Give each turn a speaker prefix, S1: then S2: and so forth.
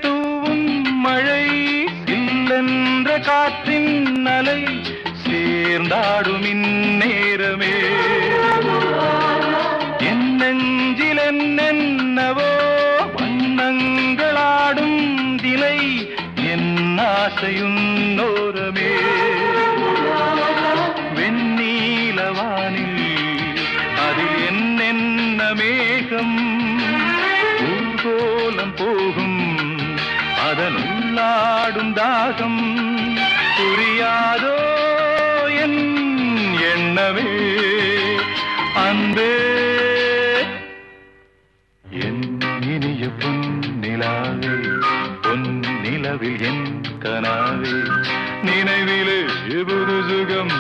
S1: தூவும் மழை சில்லென்ற காற்றின் அலை சேர்ந்தாடும் இந்நேரமே என் நெஞ்சில் என்னென்னவோ வண்ணங்களாடும் தினை என் ஆசையுன்னோரமே வெண்ணீலவானில் அதில் என்னென்ன மேகம் ஊர்கோலம் போகும் அதன் உள்ளாடும் தாகம் புரியாதோ என் எண்ணமே அன்பே என் இனிய பொன்னிலாவே பொன்னிலவில் என் கனாவே நினைவிலே புது சுகம்